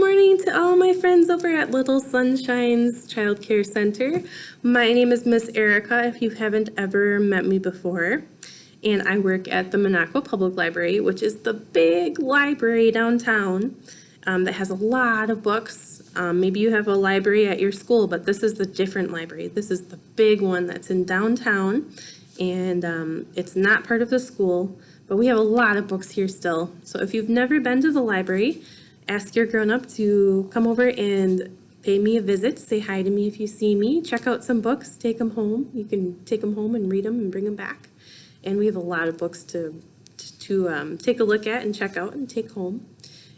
morning to all my friends over at Little Sunshine's Child Care Center. My name is Miss Erica, if you haven't ever met me before. And I work at the Minocqua Public Library, which is the big library downtown that has a lot of books. Maybe you have a library at your school, but this is the different library. This is the big one that's in downtown, and it's not part of the school, but we have a lot of books here still. So if you've never been to the library, ask your grown-up to come over and pay me a visit. Say hi to me if you see me. Check out some books. Take them home. You can take them home and read them and bring them back. And we have a lot of books to take a look at and check out and take home.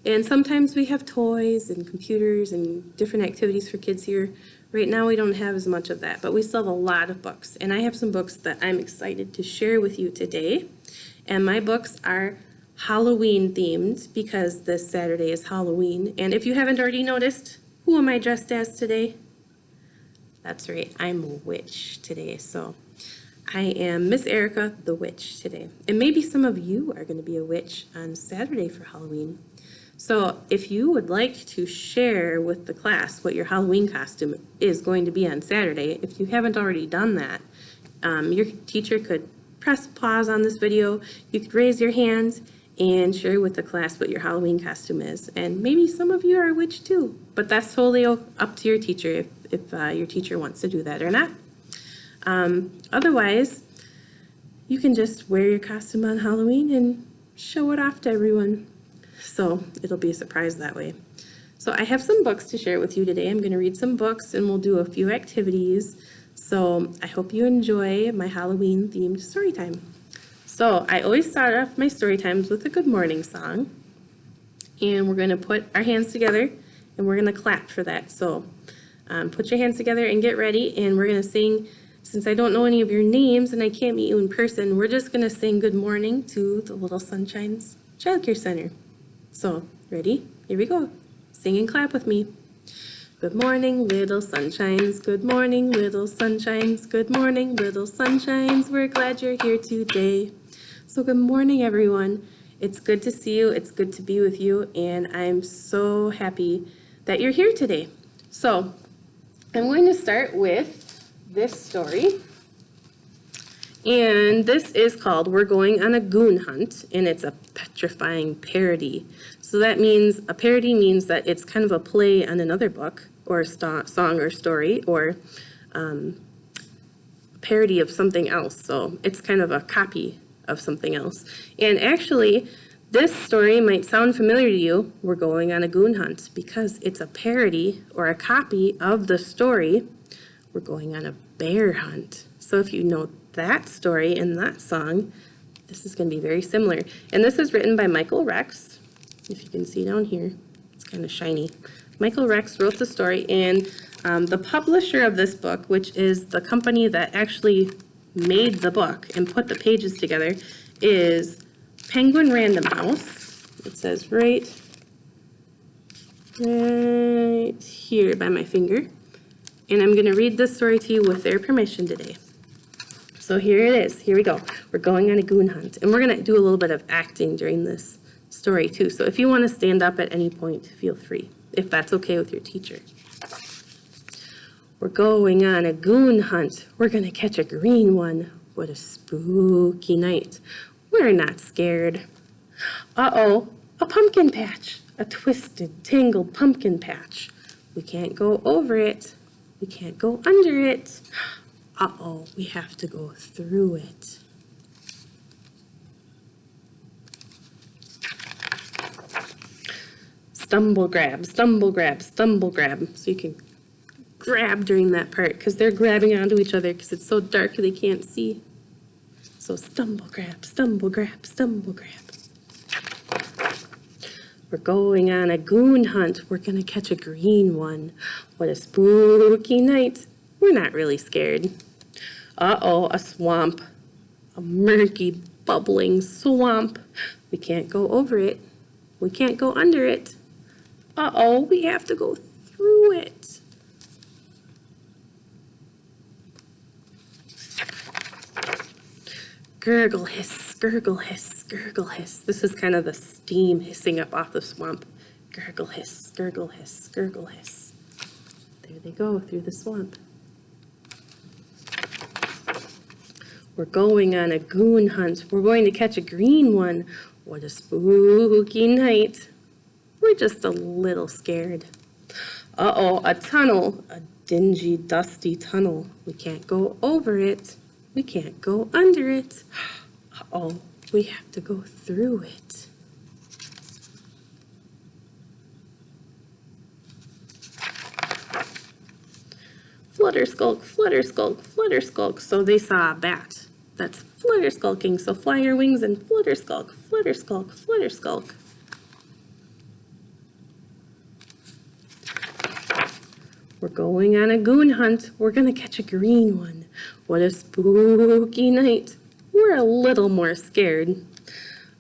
And sometimes we have toys and computers and different activities for kids here. Right now we don't have as much of that, but we still have a lot of books. And I have some books that I'm excited to share with you today. And my books are Halloween themed because this Saturday is Halloween. And if you haven't already noticed, who am I dressed as today? That's right, I'm a witch today. So I am Miss Erica the Witch today. And maybe some of you are going to be a witch on Saturday for Halloween. So if you would like to share with the class what your Halloween costume is going to be on Saturday, if you haven't already done that, your teacher could press pause on this video. You could raise your hand and share with the class what your Halloween costume is. And maybe some of you are a witch too, but that's totally up to your teacher if your teacher wants to do that or not. Otherwise, you can just wear your costume on Halloween and show it off to everyone. So it'll be a surprise that way. So I have some books to share with you today. I'm going to read some books and we'll do a few activities. So I hope you enjoy my Halloween themed story time. So I always start off my story times with a good morning song. And we're going to put our hands together and we're going to clap for that. So put your hands together and get ready, and we're going to sing. Since I don't know any of your names and I can't meet you in person, we're just going to sing good morning to the Little Sunshine's Child Care Center. So, ready? Here we go. Sing and clap with me. Good morning, little sunshines. Good morning, little sunshines. Good morning, little sunshines. We're glad you're here today. So good morning, everyone. It's good to see you. It's good to be with you. And I'm so happy that you're here today. So I'm going to start with this story. And this is called We're Going on a Goon Hunt, and it's a petrifying parody. So that means, a parody means that it's kind of a play on another book, or a song or story, or a parody of something else. So it's kind of a copy of something else. And actually, this story might sound familiar to you, We're Going on a Goon Hunt, because it's a parody or a copy of the story, We're Going on a Bear Hunt. So if you know that story and that song, this is going to be very similar. And this is written by Michael Rex. If you can see down here, it's kind of shiny. Michael Rex wrote the story, and the publisher of this book, which is the company that actually made the book and put the pages together, is Penguin Random House. It says right here by my finger. And I'm going to read this story to you with their permission today. So here it is. Here we go. We're going on a goon hunt. And we're going to do a little bit of acting during this story too. So if you want to stand up at any point, feel free, if that's okay with your teacher. We're going on a goon hunt. We're going to catch a green one. What a spooky night. We're not scared. Uh-oh, a pumpkin patch. A twisted, tangled pumpkin patch. We can't go over it. We can't go under it. Uh-oh, we have to go through it. Stumble grab, stumble grab, stumble grab. So you can grab during that part because they're grabbing onto each other because it's so dark they can't see. So stumble grab, stumble grab, stumble grab. We're going on a goon hunt. We're going to catch a green one. What a spooky night. We're not really scared. Uh-oh, a swamp. A murky, bubbling swamp. We can't go over it. We can't go under it. Uh-oh, we have to go through it. Gurgle hiss, gurgle hiss, gurgle hiss. This is kind of the steam hissing up off the swamp. Gurgle hiss, gurgle hiss, gurgle hiss. There they go through the swamp. We're going on a goon hunt. We're going to catch a green one. What a spooky night. We're just a little scared. Uh-oh, a tunnel. A dingy, dusty tunnel. We can't go over it. We can't go under it. Uh-oh, we have to go through it. Flutter skulk, flutter skulk, flutter skulk. So they saw a bat. That's flutter skulking. So fly your wings and flutter skulk, flutter skulk, flutter skulk. We're going on a goon hunt. We're gonna catch a green one. What a spooky night. We're a little more scared.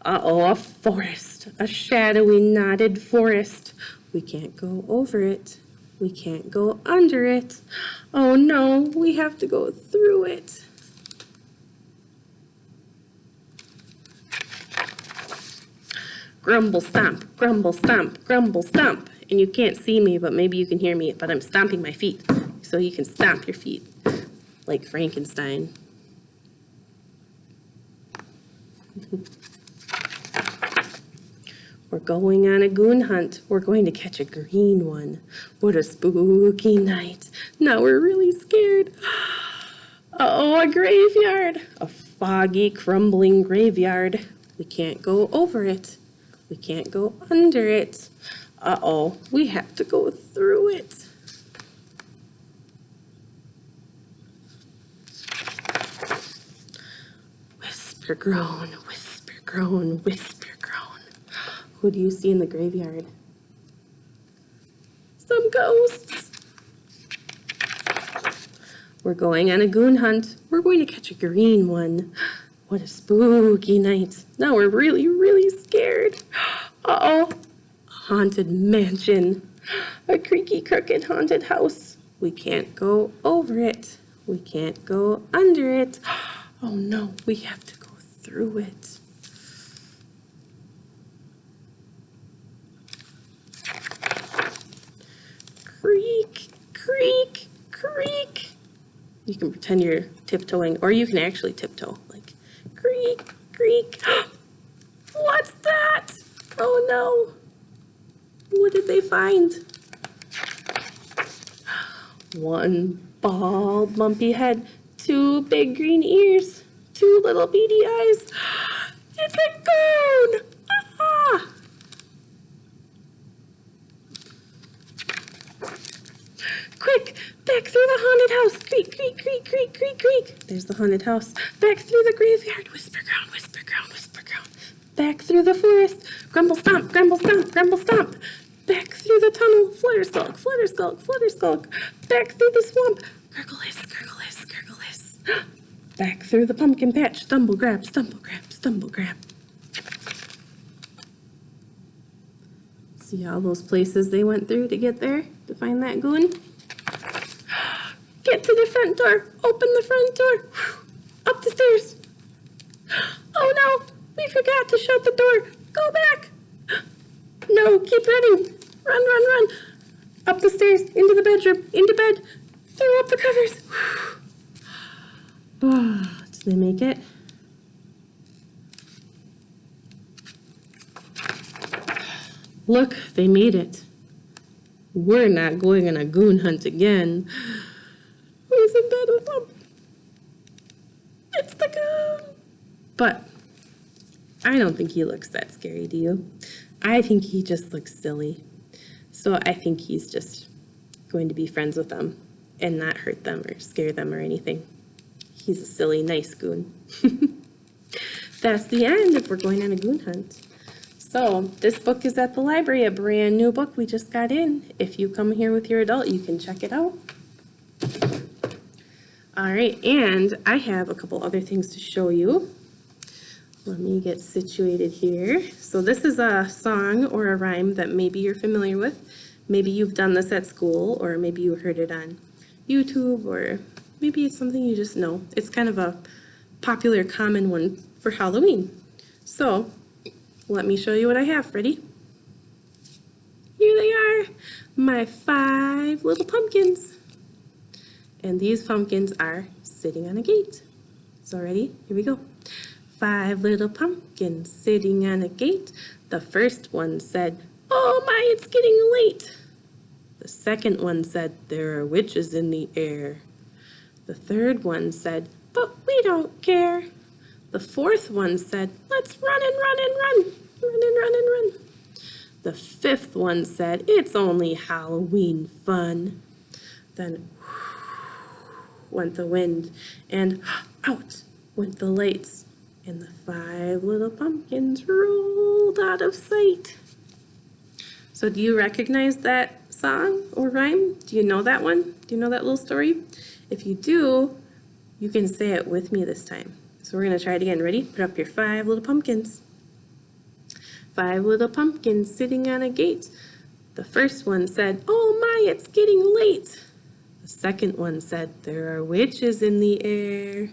Uh-oh, a forest. A shadowy, knotted forest. We can't go over it. We can't go under it. Oh no, we have to go through it. Grumble stomp, grumble stomp, grumble stomp. And you can't see me, but maybe you can hear me, but I'm stomping my feet. So you can stomp your feet, like Frankenstein. We're going on a goon hunt. We're going to catch a green one. What a spooky night. Now we're really scared. Uh-oh, a graveyard. A foggy, crumbling graveyard. We can't go over it. We can't go under it. Uh-oh, we have to go through it. Whisper, groan, whisper, groan, whisper, groan. Who do you see in the graveyard? Some ghosts. We're going on a goon hunt. We're going to catch a green one. What a spooky night. Now we're really, really scared. Uh-oh. Haunted mansion. A creaky, crooked, haunted house. We can't go over it. We can't go under it. Oh no, we have to go through it. Creak, creak, creak. You can pretend you're tiptoeing, or you can actually tiptoe, like creak, creak. What's that? Oh no. What did they find? One bald, lumpy head, two big green ears, two little beady eyes. It's a goon! Ah! Quick, back through the haunted house. Creak, creak, creak, creak, creak, creak. There's the haunted house. Back through the graveyard. Whisper, ground, whisper, ground, whisper, ground. Back through the forest. Grumble, stomp, grumble, stomp, grumble, stomp. Back through the tunnel. Flutter skulk, flutter skulk, flutter skulk. Back through the swamp. Gurgle hiss, gurgle hiss, gurgle hiss. Back through the pumpkin patch. Stumble, grab, stumble, grab, stumble, grab. See all those places they went through to get there, to find that goon? Get to the front door. Open the front door. Up the stairs. Oh no, we forgot to shut the door. Go back. No, keep running. Run, run, run. Up the stairs, into the bedroom, into bed. Throw up the covers. Oh, did they make it? Look, they made it. We're not going on a goon hunt again. Who's in bed with them? It's the goon. But I don't think he looks that scary, do you? I think he just looks silly. So I think he's just going to be friends with them and not hurt them or scare them or anything. He's a silly, nice goon. That's the end if we're going on a goon hunt. So this book is at the library, a brand new book we just got in. If you come here with your adult, you can check it out. All right, and I have a couple other things to show you. Let me get situated here. So this is a song or a rhyme that maybe you're familiar with. Maybe you've done this at school, or maybe you heard it on YouTube, or maybe it's something you just know. It's kind of a popular, common one for Halloween. So let me show you what I have. Ready? they are, my 5 little pumpkins. And these pumpkins are sitting on a gate. So ready? Here we go. 5 little pumpkins sitting on a gate. The first one said, "Oh my, it's getting late." The second one said, "There are witches in the air." The third one said, "But we don't care." The fourth one said, "Let's run and run and run. Run and run and run." The fifth one said, "It's only Halloween fun." Then went the wind, and out went the lights, and the 5 little pumpkins rolled out of sight. So do you recognize that song or rhyme? Do you know that one? Do you know that little story? If you do, you can say it with me this time. So we're going to try it again. Ready? Put up your 5 little pumpkins. 5 little pumpkins sitting on a gate. The first one said, "Oh my, it's getting late." The second one said, "There are witches in the air."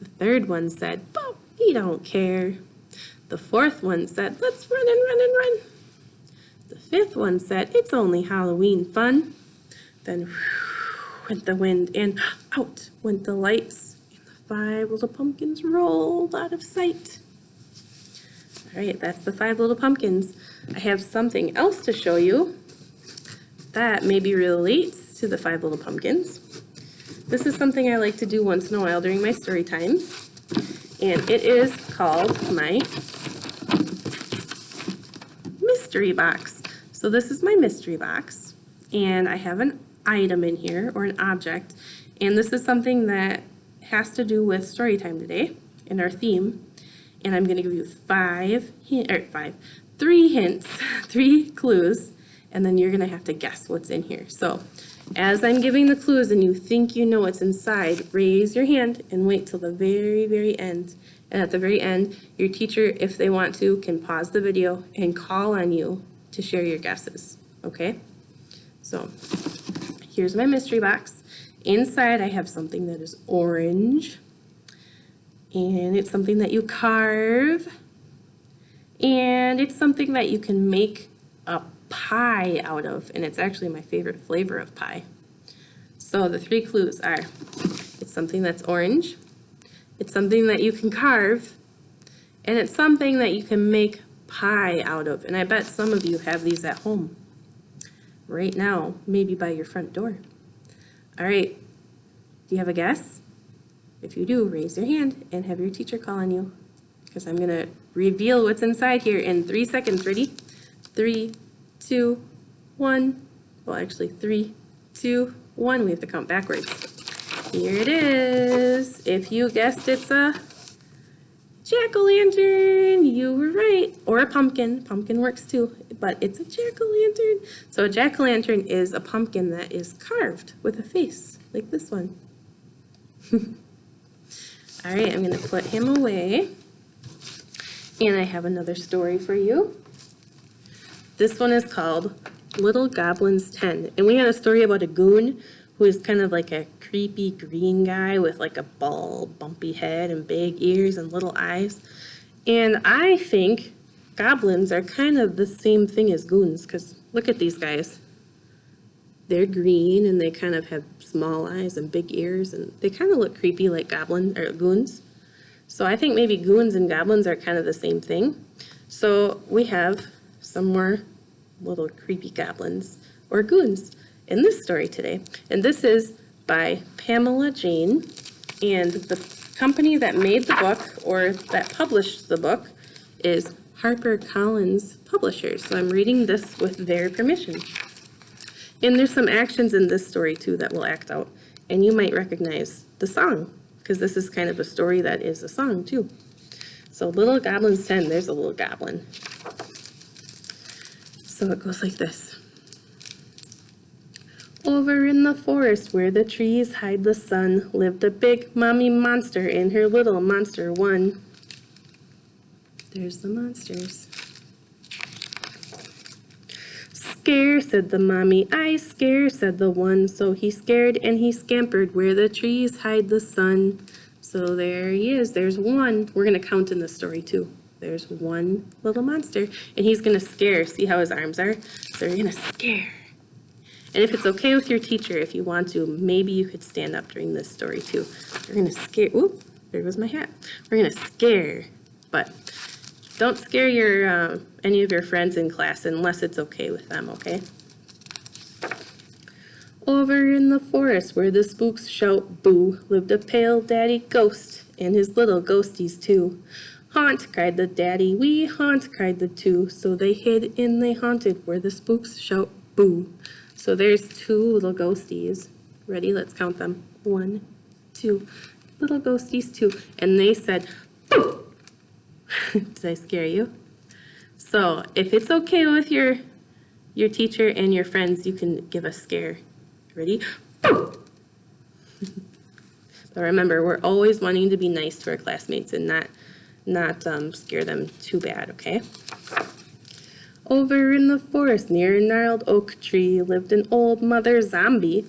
The third one said, "But we don't care." The fourth one said, "Let's run and run and run." The fifth one said, "It's only Halloween fun." Then went the wind, and out went the lights, and the 5 little pumpkins rolled out of sight. All right, that's the 5 little pumpkins. I have something else to show you that maybe relates to the 5 little pumpkins. This is something I like to do once in a while during my story times, and it is called my mystery box. So this is my mystery box, and I have an item in here, or an object, and this is something that has to do with story time today in our theme. And I'm going to give you 3 hints, 3 clues, and then you're going to have to guess what's in here. So as I'm giving the clues and you think you know what's inside, raise your hand and wait till the very, very end. And at the very end, your teacher, if they want to, can pause the video and call on you to share your guesses, okay? So here's my mystery box. Inside I have something that is orange, and it's something that you carve, and it's something that you can make a pie out of, and it's actually my favorite flavor of pie. So the 3 clues are, it's something that's orange, it's something that you can carve, and it's something that you can make pie out of. And I bet some of you have these at home right now, maybe by your front door. All right, do you have a guess? If you do, raise your hand and have your teacher call on you, because I'm going to reveal what's inside here in 3 seconds. Ready? 3, 2, 1. Well, actually, 3, 2, 1. We have to count backwards. Here it is. If you guessed it's a jack-o'-lantern, you were right. Or a pumpkin. Pumpkin works too, but it's a jack-o'-lantern. So a jack-o'-lantern is a pumpkin that is carved with a face, like this one. All right, I'm going to put him away. And I have another story for you. This one is called Little Goblin's 10. And we had a story about a goon who is kind of like a creepy green guy with like a bald, bumpy head and big ears and little eyes. And I think goblins are kind of the same thing as goons, because look at these guys. They're green and they kind of have small eyes and big ears, and they kind of look creepy like goblins or goons. So I think maybe goons and goblins are kind of the same thing. So we have some more little creepy goblins or goons in this story today. And this is by Pamela Jane, and the company that made the book, or that published the book, is HarperCollins Publishers. So I'm reading this with their permission. And there's some actions in this story too that will act out, and you might recognize the song, because this is kind of a story that is a song too. So Little Goblin's 10, there's a little goblin. So it goes like this. Over in the forest where the trees hide the sun lived a big mommy monster and her little monster one. There's the monsters. Scare, said the mommy, I scare, said the one. So he scared and he scampered where the trees hide the sun. So there he is, there's one. We're going to count in the story too. there's one little monster, and he's gonna scare. See how his arms are? So you're gonna scare. And if it's okay with your teacher, if you want to, maybe you could stand up during this story too. We're gonna scare, oop, there goes my hat. We're gonna scare, but don't scare your any of your friends in class unless it's okay with them, okay? Over in the forest where the spooks shout boo, lived a pale daddy ghost and his little ghosties too. Haunt, cried the daddy, we haunt, cried the two. So they hid and they haunted where the spooks shout boo. So there's two little ghosties. Ready? Let's count them. 1, 2. Little ghosties, 2. And they said, boo! Did I scare you? So if it's okay with your teacher and your friends, you can give a scare. Ready? Boo! But remember, we're always wanting to be nice to our classmates and not scare them too bad, okay? Over in the forest near a gnarled oak tree lived an old mother zombie.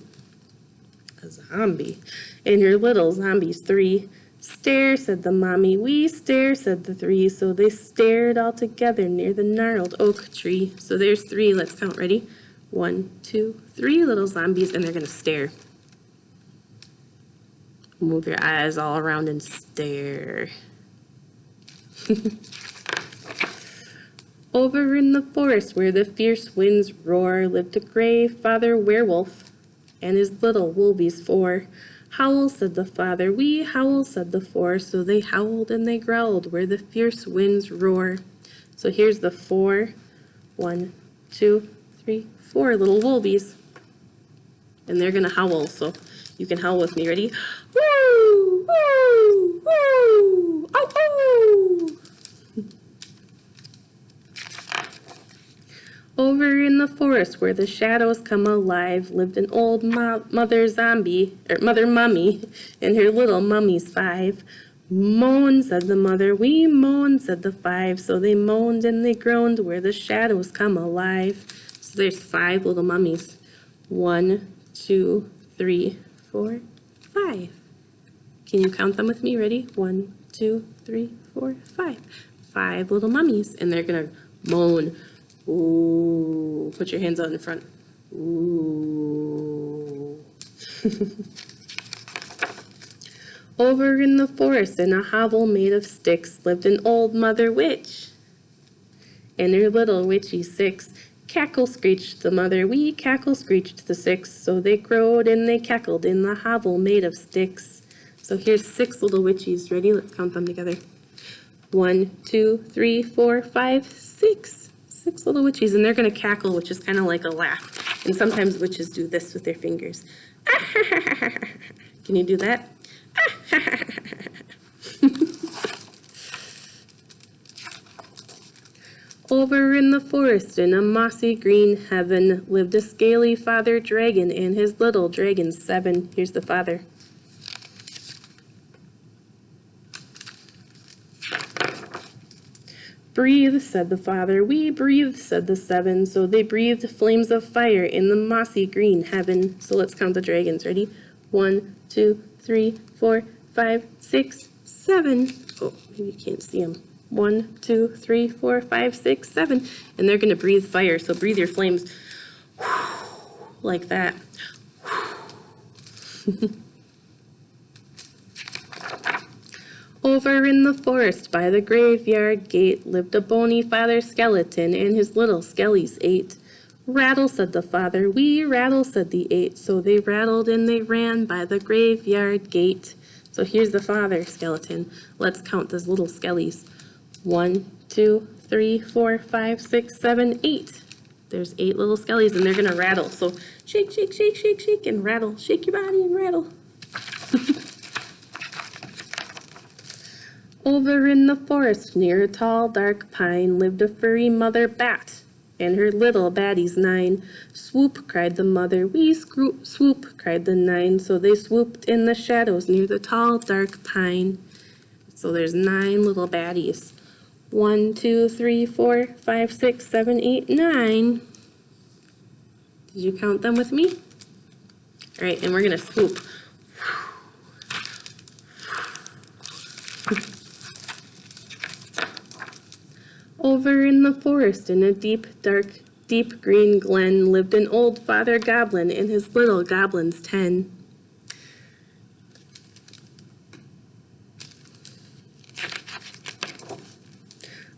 A zombie. And her little zombies 3. Stare, said the mommy, we stare, said the 3. So they stared all together near the gnarled oak tree. So there's 3. Let's count. Ready? 1, 2, 3 little zombies, and they're going to stare. Move your eyes all around and stare. Over in the forest where the fierce winds roar lived a gray father werewolf and his little wolvies 4. Howl, said the father, we howl, said the 4. So they howled and they growled where the fierce winds roar. So here's the 4. 1, 2, 3, 4 little wolvies. And they're gonna howl, so you can howl with me. Ready? Woo! Woo! Woo! Oh, oh! Over in the forest where the shadows come alive lived an old mother zombie, or mother mummy, and her little mummies 5. Moan, said the mother, we moan, said the 5. So they moaned and they groaned where the shadows come alive. So there's 5 little mummies. 1, 2, 3, 4, 5. Can you count them with me? Ready? 1, 2, 3, 4, 5. 5 little mummies, and they're gonna moan. Ooh, put your hands out in front. Ooh. Over in the forest in a hovel made of sticks lived an old mother witch and her little witchy 6. Cackle, screeched the mother, we cackle, screeched the 6. So they crowed and they cackled in the hovel made of sticks. So here's 6 little witchies. Ready? Let's count them together. 1, 2, 3, 4, 5, 6. 6 little witchies, and they're going to cackle, which is kind of like a laugh. And sometimes witches do this with their fingers. Can you do that? Over in the forest in a mossy green heaven lived a scaly father dragon and his little dragons 7. Here's the father. Breathe, said the father, we breathe, said the 7. So they breathed flames of fire in the mossy green heaven. So let's count the dragons. Ready? 1, 2, 3, 4, 5, 6, 7. Oh, maybe you can't see them. 1, 2, 3, 4, 5, 6, 7. And they're going to breathe fire. So breathe your flames like that. Over in the forest by the graveyard gate lived a bony father skeleton and his little skellies 8. Rattle, said the father, we rattle, said the 8. So they rattled and they ran by the graveyard gate. So here's the father skeleton. Let's count those little skellies. 1, 2, 3, 4, 5, 6, 7, 8. There's 8 little skellies and they're gonna rattle. So shake, shake, shake, shake, shake, and rattle. Shake your body and rattle. Over in the forest near a tall dark pine lived a furry mother bat and her little baddies 9. Swoop, cried the mother, we swoop, cried the 9. So they swooped in the shadows near the tall dark pine. So there's 9 little baddies. 1, 2, 3, 4, 5, 6, 7, 8, 9. Did you count them with me? All right, and we're gonna swoop. Over in the forest, in a deep, dark, deep green glen, lived an old father goblin and his little goblins 10.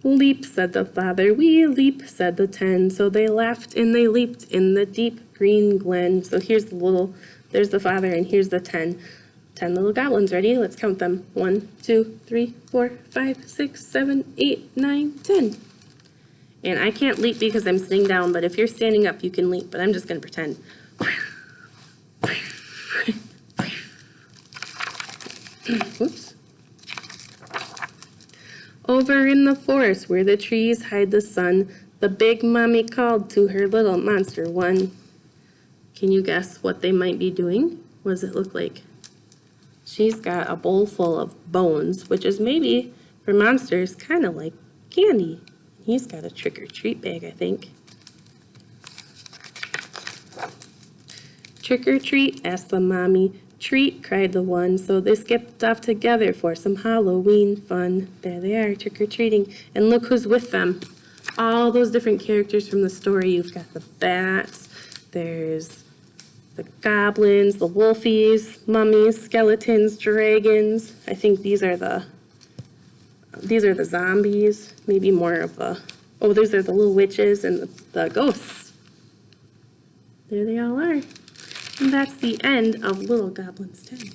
Leap, said the father, we leap, said the 10. So they laughed and they leaped in the deep green glen. So there's the father and here's the 10. 10 little goblins. Ready? Let's count them. 1, 2, 3, 4, 5, 6, 7, 8, 9, 10. And I can't leap because I'm sitting down, but if you're standing up, you can leap. But I'm just going to pretend. Whoops. Over in the forest where the trees hide the sun, the big mommy called to her little monster one. Can you guess what they might be doing? What does it look like? She's got a bowl full of bones, which is maybe, for monsters, kind of like candy. He's got a trick-or-treat bag, I think. Trick or treat, asked the mommy. Treat, cried the one, so they skipped off together for some Halloween fun. There they are, trick-or-treating. And look who's with them. All those different characters from the story. You've got the bats, there's the goblins, the wolfies, mummies, skeletons, dragons. I think these are the zombies. Maybe more of these are the little witches and the ghosts. There they all are. And that's the end of Little Goblins 10.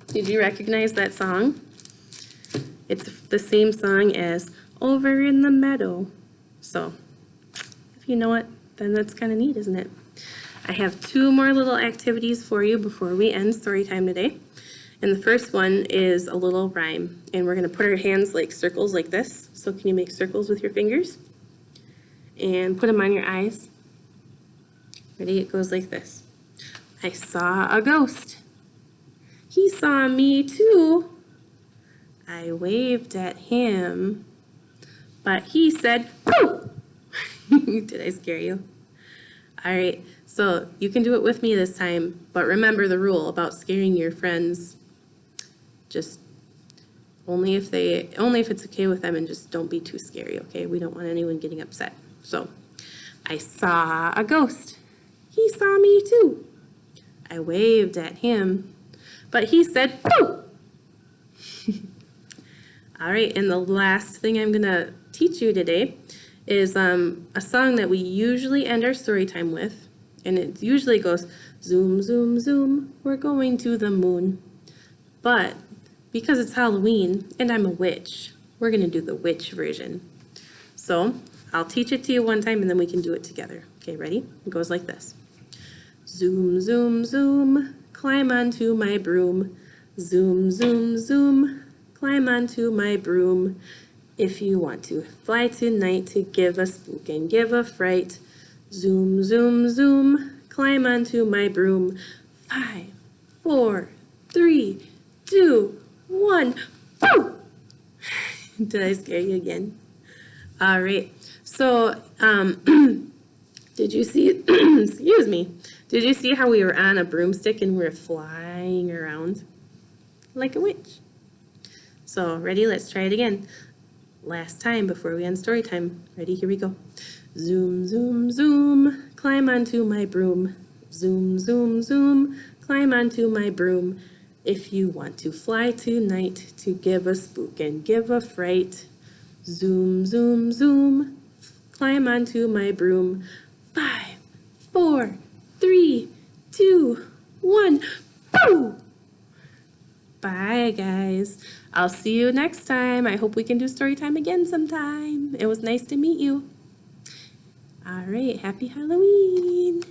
Did you recognize that song? It's the same song as Over in the Meadow. So, if you know it, then that's kind of neat, isn't it? I have 2 more little activities for you before we end story time today. And the first one is a little rhyme. And we're going to put our hands like circles like this. So can you make circles with your fingers? And put them on your eyes. Ready? It goes like this. I saw a ghost. He saw me too. I waved at him, but he said, "Pooh!" Did I scare you? All right, so you can do it with me this time, but remember the rule about scaring your friends. Just only if it's okay with them, and just don't be too scary, okay? We don't want anyone getting upset. So, I saw a ghost. He saw me too. I waved at him, but he said, "Pooh!" All right, and the last thing I'm going to teach you today is a song that we usually end our story time with, and it usually goes, zoom, zoom, zoom, we're going to the moon. But because it's Halloween and I'm a witch, we're going to do the witch version. So I'll teach it to you one time and then we can do it together. Okay, ready? It goes like this. Zoom, zoom, zoom, climb onto my broom. Zoom, zoom, zoom, climb onto my broom. If you want to fly tonight to give a spook and give a fright. Zoom, zoom, zoom, climb onto my broom. 5, 4, 3, 2, 1. Woo! Did I scare you again? All right. So, did you see, excuse me, did you see how we were on a broomstick and we were flying around like a witch? So, ready? Let's try it again. Last time before we end story time. Ready? Here we go. Zoom, zoom, zoom, climb onto my broom. Zoom, zoom, zoom, climb onto my broom. If you want to fly tonight to give a spook and give a fright. Zoom, zoom, zoom, climb onto my broom. 5, 4, 3, 2, 1. Boo! Bye, guys. I'll see you next time. I hope we can do story time again sometime. It was nice to meet you. All right, happy Halloween.